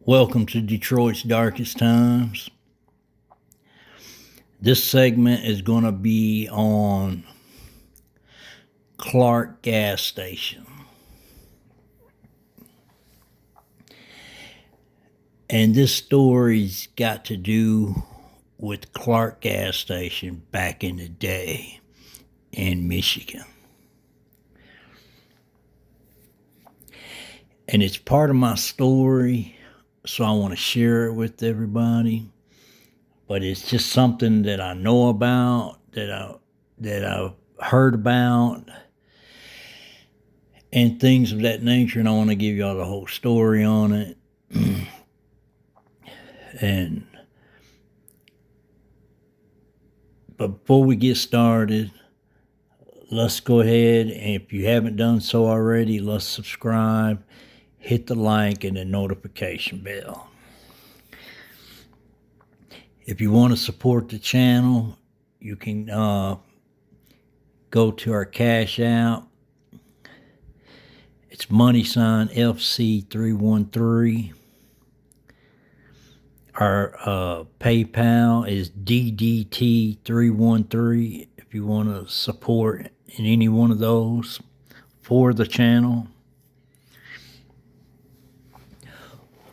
Welcome to Detroit's Darkest Times. This segment is going to be on Clark Gas Station. And this story's got to do with Clark Gas Station back in the day in Michigan. And it's part of my story, so I want to share it with everybody. But it's just something that I know about, that I've heard about, and things of that nature. And I want to give y'all the whole story on it. But before we get started, let's go ahead, and if you haven't done so already, let's subscribe, hit the like, and the notification bell. If you want to support the channel, you can go to our Cash App. It's $FC313. Our PayPal is DDT313 if you want to support in any one of those for the channel.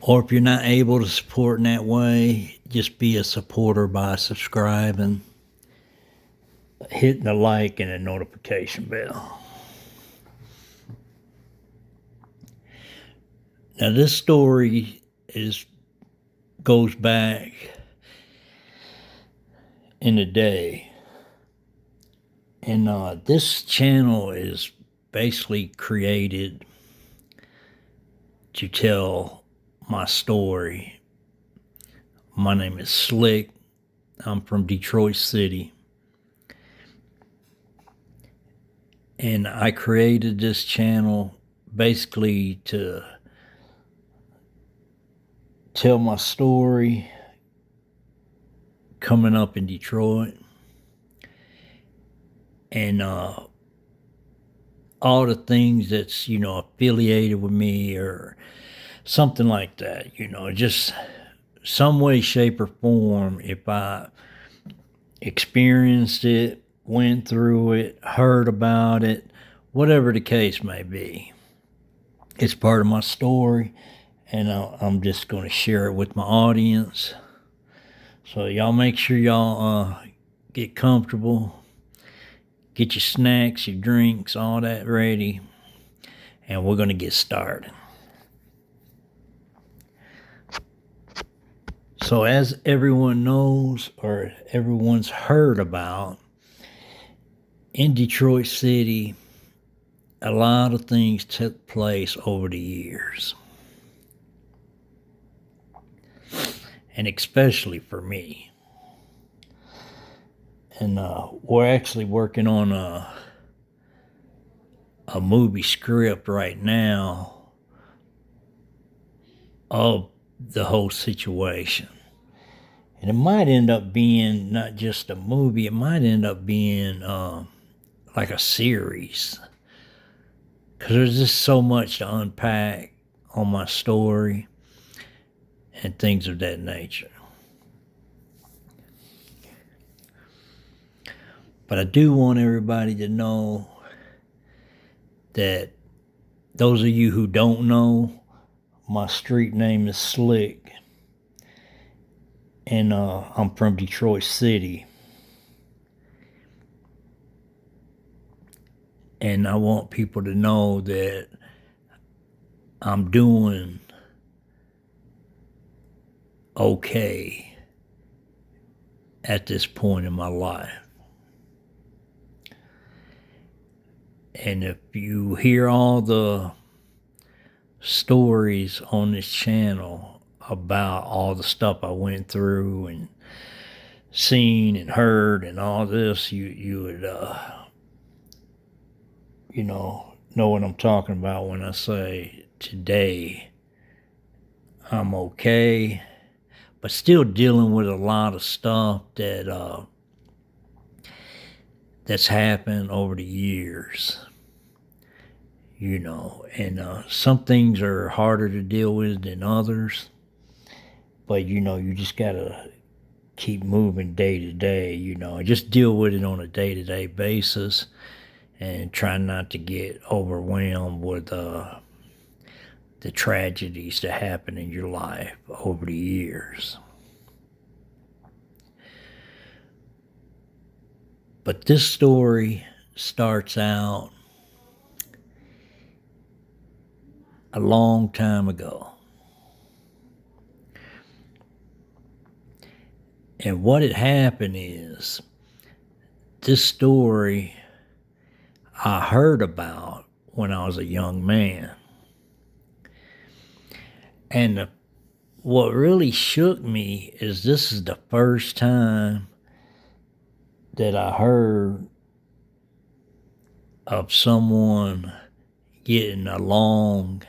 Or if you're not able to support in that way, just be a supporter by subscribing, hitting the like, and the notification bell. Now, this story goes back in the day, and this channel is basically created to tell my story. My name is Slick. I'm from Detroit City. And I created this channel basically to tell my story coming up in Detroit. And all the things that's, affiliated with me or something like that, just some way, shape, or form. If I experienced it, went through it, heard about it, whatever the case may be, it's part of my story, and I'm just going to share it with my audience. So y'all make sure y'all get comfortable, get your snacks, your drinks, all that ready, and we're going to get started. So as everyone knows, or everyone's heard about, in Detroit City, a lot of things took place over the years. And especially for me. And we're actually working on a movie script right now of the whole situation. And it might end up being not just a movie, it might end up being like a series. Because there's just so much to unpack on my story and things of that nature. But I do want everybody to know that those of you who don't know, my street name is Slick. And I'm from Detroit City. And I want people to know that I'm doing okay at this point in my life. And if you hear all the stories on this channel about all the stuff I went through and seen and heard and all this, you would know what I'm talking about when I say today I'm okay, but still dealing with a lot of stuff that's happened over the years. And some things are harder to deal with than others. but you just gotta keep moving day to day, and just deal with it on a day to day basis, and try not to get overwhelmed with the tragedies that happen in your life over the years. But this story starts out a long time ago. And what had happened is, this story I heard about when I was a young man. And what really shook me is this is the first time that I heard of someone getting a long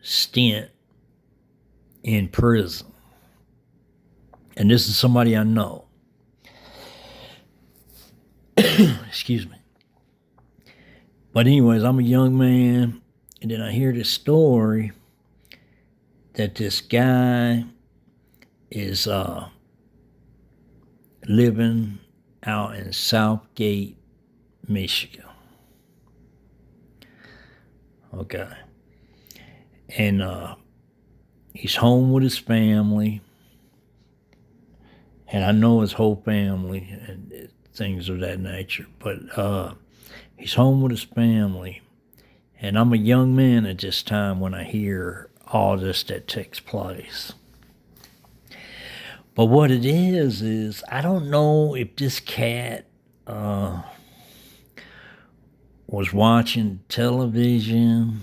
stint in prison. And this is somebody I know. Excuse me. But anyways, I'm a young man, and then I hear this story that this guy is living out in Southgate, Michigan. Okay. And he's home with his family. And I know his whole family and things of that nature. But he's home with his family. And I'm a young man at this time when I hear all this that takes place. But what it is I don't know if this cat was watching television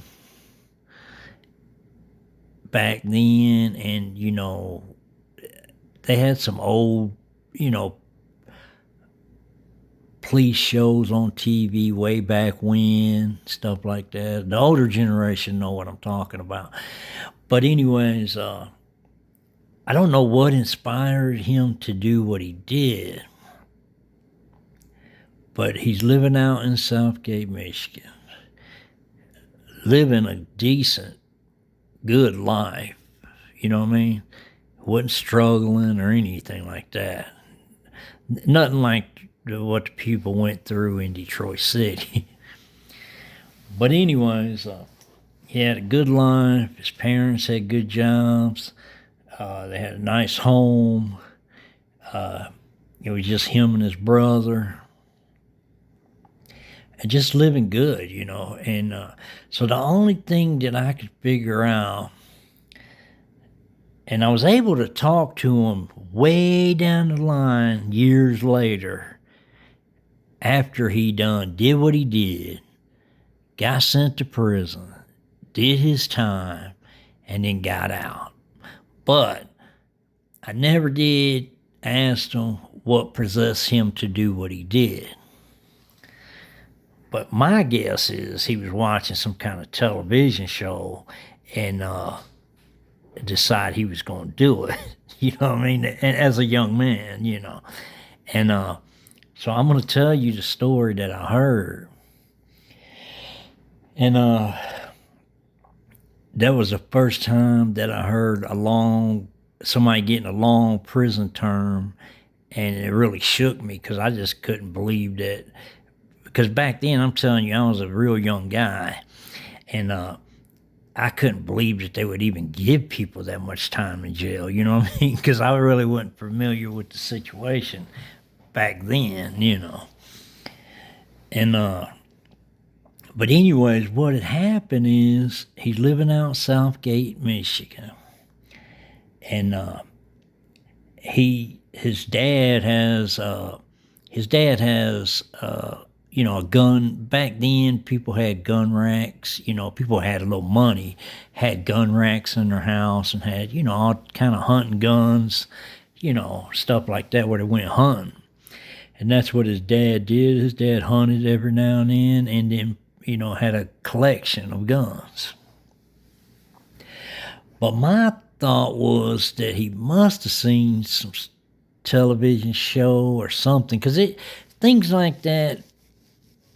back then, and they had some old police shows on TV way back when, stuff like that. The older generation know what I'm talking about. But anyways, I don't know what inspired him to do what he did, but he's living out in Southgate, Michigan, living a decent, good life. You know what I mean? Wasn't struggling or anything like that. Nothing like what the people went through in Detroit City. But anyways, he had a good life. His parents had good jobs. They had a nice home. It was just him and his brother. And just living good, And so the only thing that I could figure out, and I was able to talk to him way down the line years later, after he did what he did, got sent to prison, did his time, and then got out. But I never did ask him what possessed him to do what he did. But my guess is he was watching some kind of television show and decided he was going to do it. You know what I mean? And as a young man, And so I'm going to tell you the story that I heard. And that was the first time that I heard somebody getting a long prison term, and it really shook me because I just couldn't believe that. Because back then, I'm telling you, I was a real young guy, and I couldn't believe that they would even give people that much time in jail, you know what I mean? Because I really wasn't familiar with the situation back then, And but anyways, what had happened is he's living out Southgate, Michigan, and his dad has a gun. Back then, people had gun racks. People had a little money, had gun racks in their house, and had all kind of hunting guns, stuff like that, where they went hunting. And that's what his dad did. His dad hunted every now and then had a collection of guns. But my thought was that he must have seen some television show or something, because things like that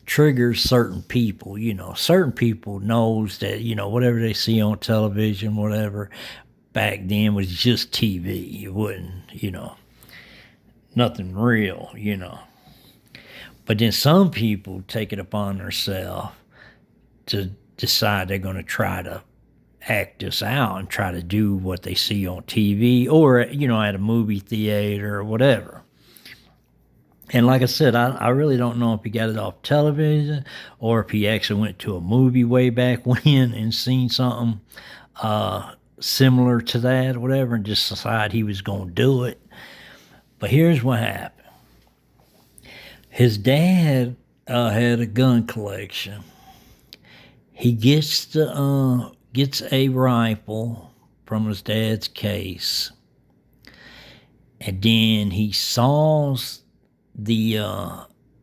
triggers certain people. Certain people knows that whatever they see on television, whatever, back then was just TV. It wasn't, nothing real, But then some people take it upon themselves to decide they're going to try to act this out and try to do what they see on TV or, at a movie theater or whatever. And like I said, I really don't know if he got it off television or if he actually went to a movie way back when and seen something similar to that or whatever and just decided he was going to do it. But here's what happened. His dad had a gun collection. He gets a rifle from his dad's case, and then he saws the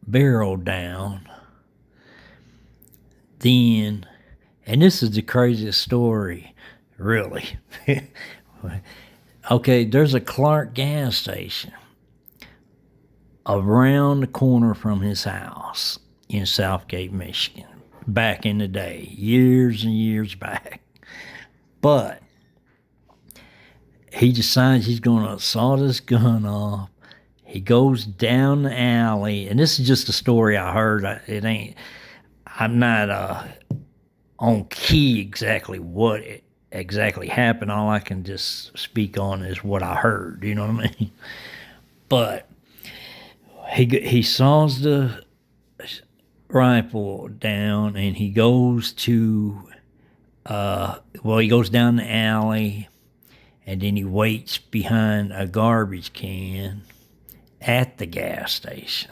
barrel down. Then, and this is the craziest story, really. Okay, there's a Clark gas station around the corner from his house in Southgate, Michigan, back in the day, years and years back. But he decides he's going to saw this gun off. He goes down the alley, and this is just a story I heard. I'm not on key exactly what exactly happened. All I can just speak on is what I heard. You know what I mean? But he saws the rifle down, and he goes to he goes down the alley, and then he waits behind a garbage can at the gas station.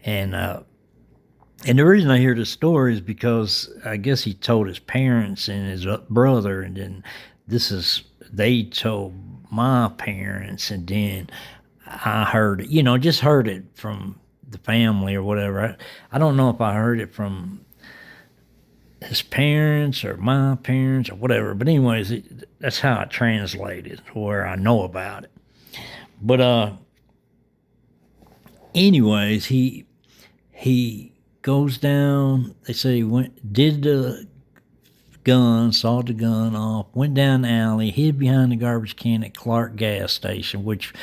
And the reason I hear this story is because I guess he told his parents and his brother, and then they told my parents, and then I heard it, just heard it from the family or whatever. I don't know if I heard it from his parents or my parents or whatever, but anyways, that's how I translated where I know about it. But anyways, he goes down. They say he did the gun, sawed the gun off, went down the alley, hid behind the garbage can at Clark gas station, which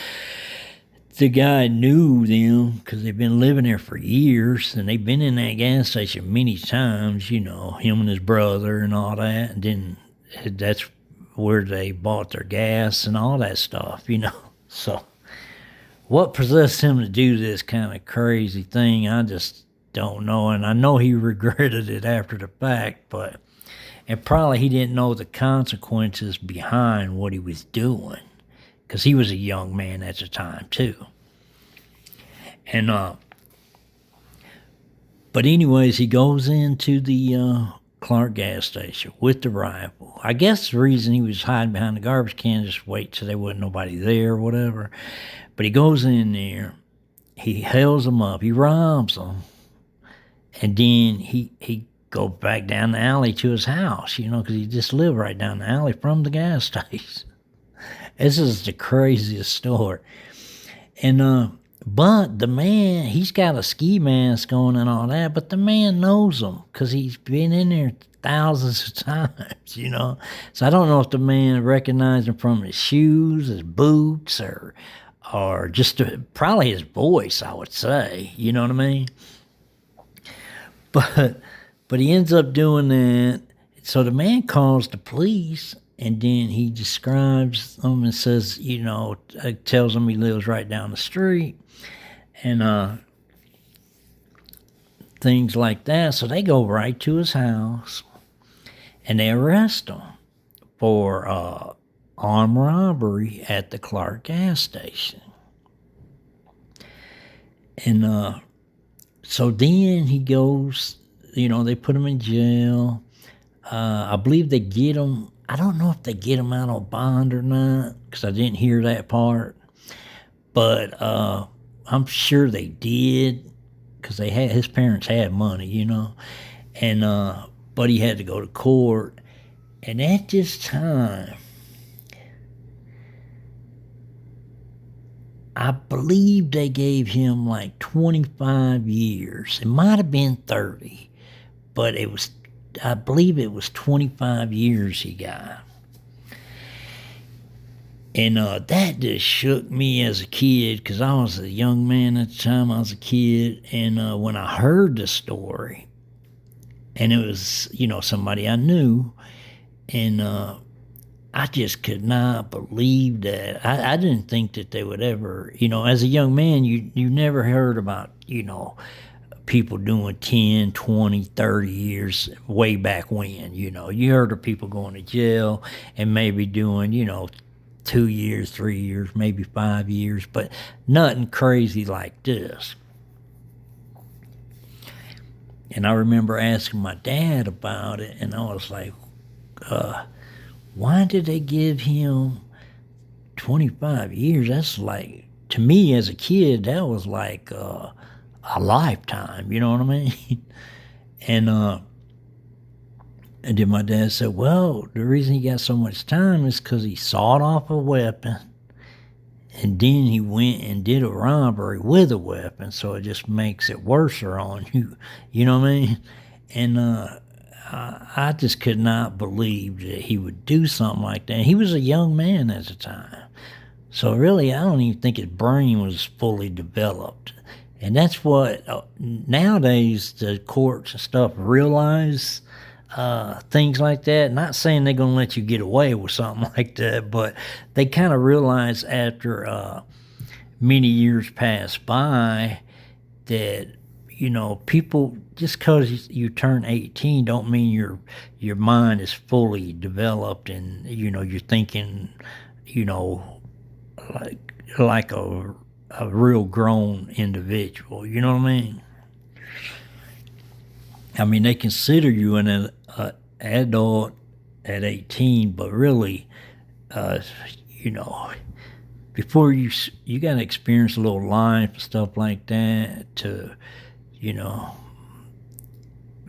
the guy knew them because they've been living there for years, and they've been in that gas station many times, him and his brother and all that. And then that's where they bought their gas and all that stuff, So what possessed him to do this kind of crazy thing, I just don't know. And I know he regretted it after the fact, and probably he didn't know the consequences behind what he was doing, because he was a young man at the time too. And but anyways, he goes into the Clark gas station with the rifle. I guess the reason he was hiding behind the garbage can is just wait till there wasn't nobody there or whatever. But he goes in there, he hails them up, he robs them, and then he goes back down the alley to his house, because he just lived right down the alley from the gas station. This is the craziest story. And but the man, he's got a ski mask on and all that, but the man knows him because he's been in there thousands of times, So I don't know if the man recognized him from his shoes, his boots, or just probably his voice, I would say. You know what I mean? But he ends up doing that. So the man calls the police, and then he describes them and says, tells them he lives right down the street, and things like that. So they go right to his house, and they arrest him for armed robbery at the Clark gas station. And so then he goes, they put him in jail. I believe they get him. I don't know if they get him out on bond or not, because I didn't hear that part. But I'm sure they did, because his parents had money, And but he had to go to court. And at this time, I believe they gave him like 25 years. It might have been 30, but I believe it was 25 years he got. And that just shook me as a kid because I was a young man at the time. I was a kid. And when I heard the story, and it was, somebody I knew, and I just could not believe that. I didn't think that they would ever, as a young man, you never heard about, people doing 10, 20, 30 years way back when, You heard of people going to jail and maybe doing, 2 years, 3 years, maybe 5 years, but nothing crazy like this. And I remember asking my dad about it, and I was like, why did they give him 25 years? That's like, to me as a kid, that was like a lifetime, you know what I mean? and then my dad said, well, the reason he got so much time is because he sawed off a weapon, and then he went and did a robbery with a weapon, so it just makes it worse on you, you know what I mean? And I just could not believe that he would do something like that. He was a young man at the time. So really, I don't even think his brain was fully developed. And that's what, nowadays, the courts and stuff realize things like that. Not saying they're going to let you get away with something like that, but they kind of realize after many years pass by that, people, just because you turn 18 don't mean your mind is fully developed and, you're thinking, like a real grown individual. You know what I mean? I mean, they consider you an adult at 18, but really, you know, before you got to experience a little life and stuff like that to, you know,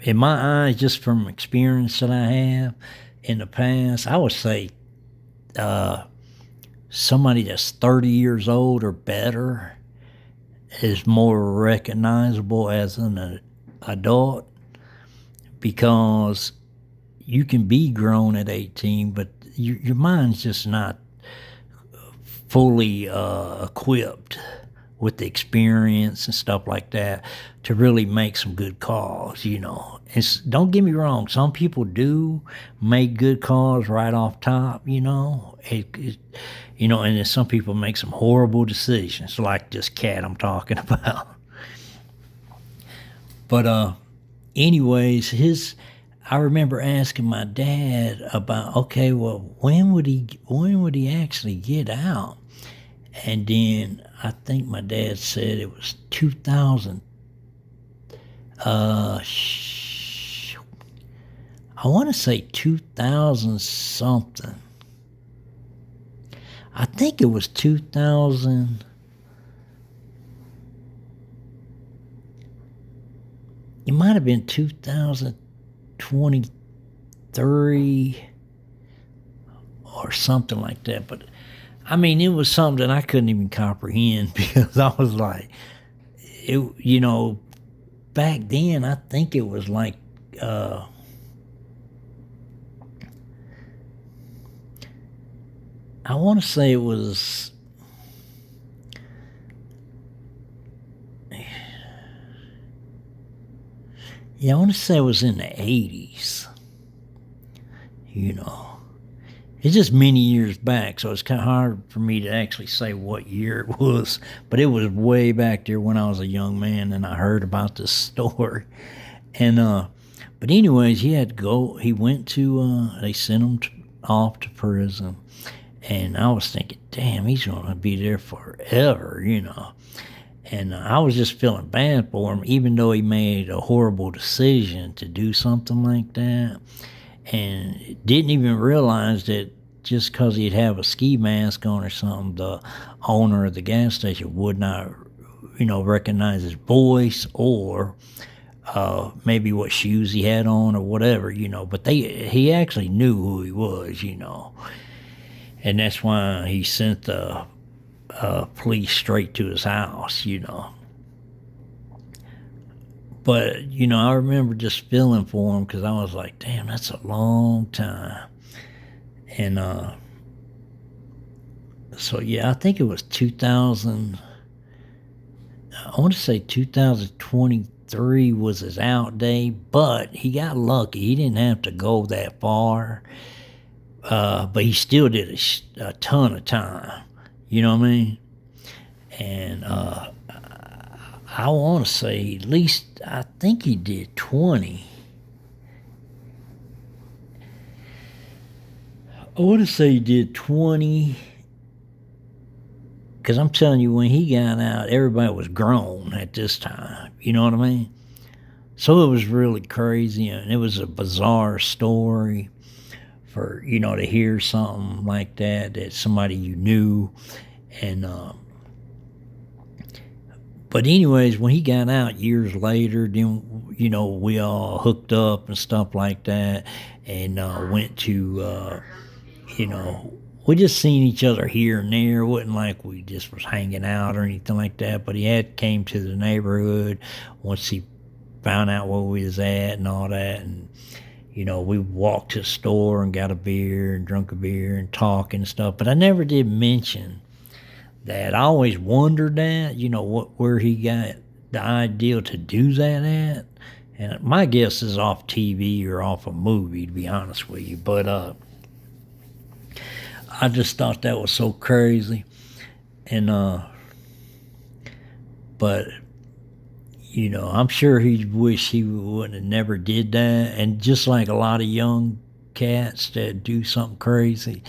in my eyes, just from experience that I have in the past, I would say somebody that's 30 years old or better is more recognizable as an adult, because you can be grown at 18, but your mind's just not fully equipped with the experience and stuff like that to really make some good calls, you know. Don't get me wrong, some people do make good calls right off top, you know. You know, and then some people make some horrible decisions, like this cat I'm talking about. But anyways, I remember asking my dad about, okay, well, when would he actually get out? And then I think my dad said it was 2000. I want to say 2000 something. I think it was 2000. It might have been 2023 or something like that. But I mean, it was something I couldn't even comprehend, because I was like, you know, back then I think it was like, I want to say it was, yeah, I want to say it was in the 80s, you know. It's just many years back, so it's kind of hard for me to actually say what year it was, but it was way back there when I was a young man and I heard about this story. And but anyways, he went to, they sent him off to prison, and I was thinking, damn, he's going to be there forever, you know. And I was just feeling bad for him, even though he made a horrible decision to do something like that. And didn't even realize that just because he'd have a ski mask on or something, the owner of the gas station would not, you know, recognize his voice, or maybe what shoes he had on or whatever, you know. But he actually knew who he was, you know. And that's why he sent the police straight to his house, you know. But, you know, I remember just feeling for him, because I was like, damn, that's a long time. And So yeah, I think it was 2000. I want to say 2023 was his out day, but he got lucky. He didn't have to go that far, but he still did a ton of time. You know what I mean? And I want to say at least I think he did 20. I want to say he did 20 because I'm telling you, when he got out, everybody was grown at this time. You know what I mean? So it was really crazy, and it was a bizarre story for to hear something like that somebody you knew, and but anyways, when he got out years later, then we all hooked up and stuff like that, and went to we just seen each other here and there. It wasn't like we just was hanging out or anything like that. But he had came to the neighborhood once he found out where we was at and all that. And, we walked to the store and got a beer and drunk a beer and talk and stuff. But I never did mention that. I always wondered that, where he got the idea to do that at. And my guess is off TV or off a movie, to be honest with you. But I just thought that was so crazy. And but I'm sure he wished he wouldn't have never did that. And just like a lot of young cats that do something crazy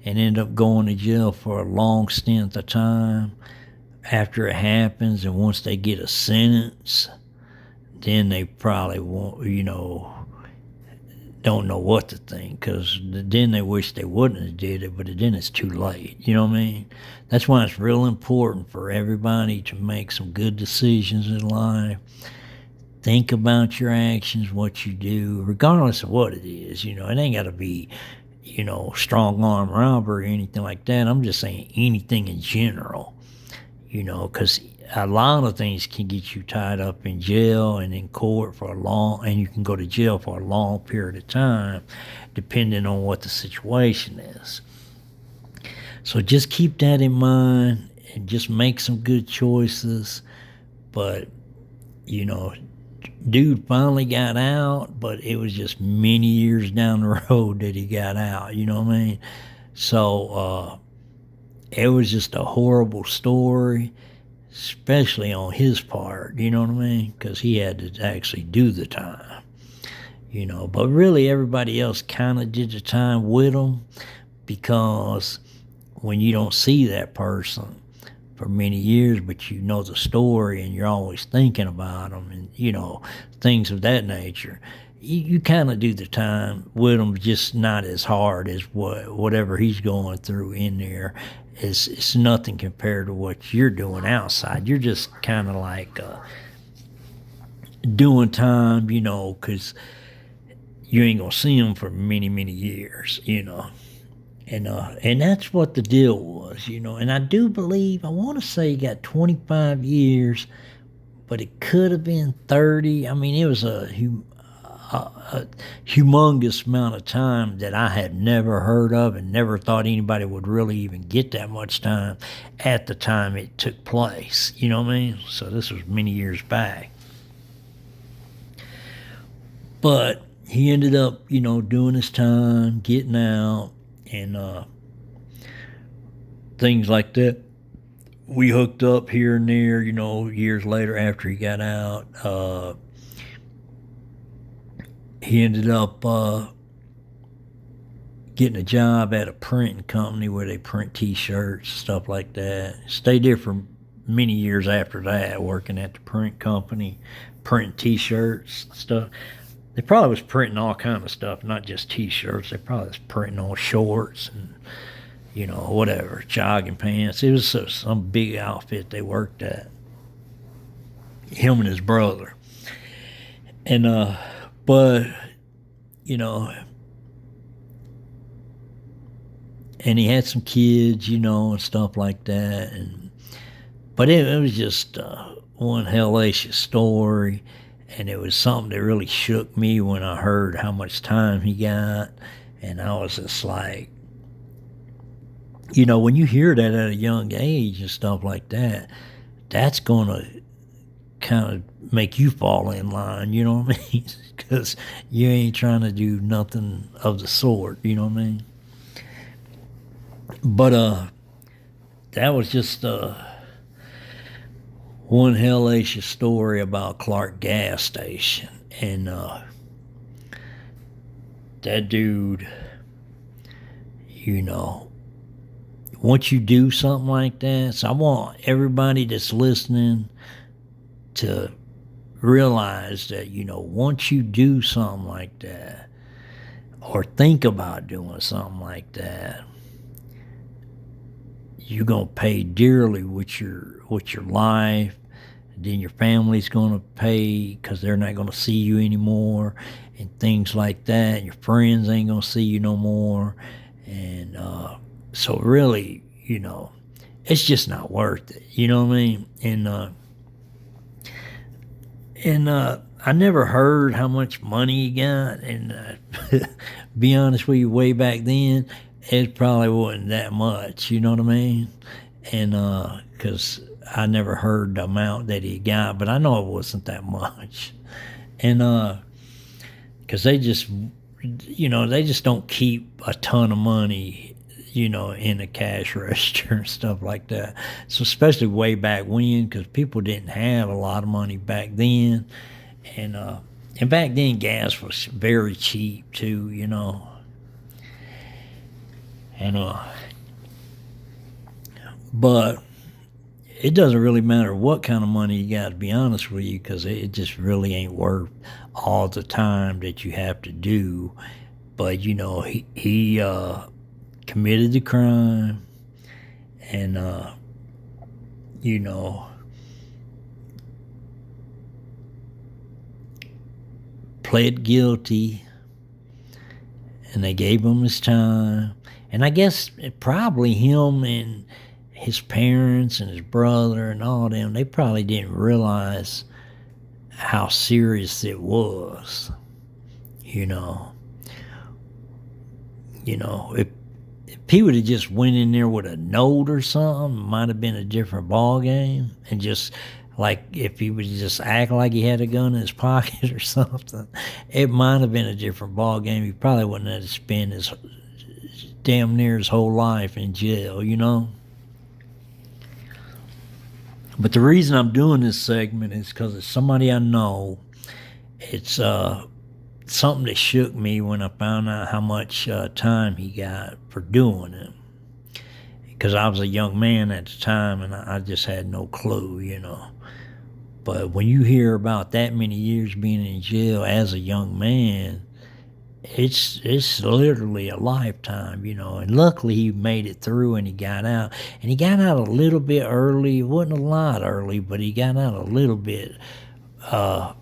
and end up going to jail for a long stint of time after it happens, and once they get a sentence, then they probably won't, don't know what to think, because then they wish they wouldn't have did it, but then it's too late. You know what I mean? That's why it's real important for everybody to make some good decisions in life. Think about your actions, what you do, regardless of what it is. It ain't got to be, strong arm robbery or anything like that. I'm just saying anything in general, because a lot of things can get you tied up in jail and in court and you can go to jail for a long period of time, depending on what the situation is. So just keep that in mind and just make some good choices. But, dude finally got out, but it was just many years down the road that he got out, you know what I mean? So, it was just a horrible story, especially on his part, you know what I mean? Because he had to actually do the time, But really, everybody else kind of did the time with him, because when you don't see that person for many years, but you know the story and you're always thinking about them and, things of that nature, you kind of do the time with him, just not as hard as whatever he's going through in there. It's nothing compared to what you're doing outside. You're just kind of like doing time, because you ain't gonna see him for many, many years, and that's what the deal was, And I do believe, I want to say he got 25 years, but it could have been 30. I mean, it was a humongous amount of time that I had never heard of and never thought anybody would really even get that much time at the time it took place. You know what I mean? So this was many years back. But he ended up, doing his time, getting out, and things like that. We hooked up here and there, years later after he got out. He ended up getting a job at a printing company where they print T-shirts, stuff like that. Stayed there for many years after that, working at the print company, printing T-shirts, stuff. They probably was printing all kind of stuff, not just T-shirts. They probably was printing on shorts and, whatever, jogging pants. It was some big outfit they worked at, him and his brother. And, but, and he had some kids, and stuff like that. But it was just one hellacious story. And it was something that really shook me when I heard how much time he got. And I was just like, when you hear that at a young age and stuff like that, that's going to kind of make you fall in line, you know what I mean? Because you ain't trying to do nothing of the sort, you know what I mean? But that was just one hellacious story about Clark gas station. And that dude, you know, once you do something like that, so I want everybody that's listening to realize that, once you do something like that, or think about doing something like that, you're gonna pay dearly with your life. Then your family's gonna pay because they're not gonna see you anymore, and things like that. And your friends ain't gonna see you no more, and so really, it's just not worth it. You know what I mean? And I never heard how much money he got, and be honest with you, way back then, it probably wasn't that much. You know what I mean? And because I never heard the amount that he got, but I know it wasn't that much. And because they just don't keep a ton of money, in a cash register and stuff like that. So especially way back when, because people didn't have a lot of money back then, and back then gas was very cheap too, and but it doesn't really matter what kind of money you got, to be honest with you, because it just really ain't worth all the time that you have to do. But he committed the crime, and pled guilty, and they gave him his time. And I guess probably him and his parents and his brother and all them, they probably didn't realize how serious it was. If he would have just went in there with a note or something, it might have been a different ball game. And just like if he would just act like he had a gun in his pocket or something, it might have been a different ball game. He probably wouldn't have to spend his damn near his whole life in jail, But the reason I'm doing this segment is because it's somebody I know. It's something that shook me when I found out how much time he got for doing it. Because I was a young man at the time, and I just had no clue, But when you hear about that many years being in jail as a young man, it's literally a lifetime, And luckily he made it through and he got out. And he got out a little bit early. It wasn't a lot early, but he got out a little bit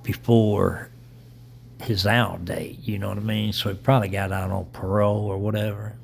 before his out date, you know what I mean? So he probably got out on parole or whatever.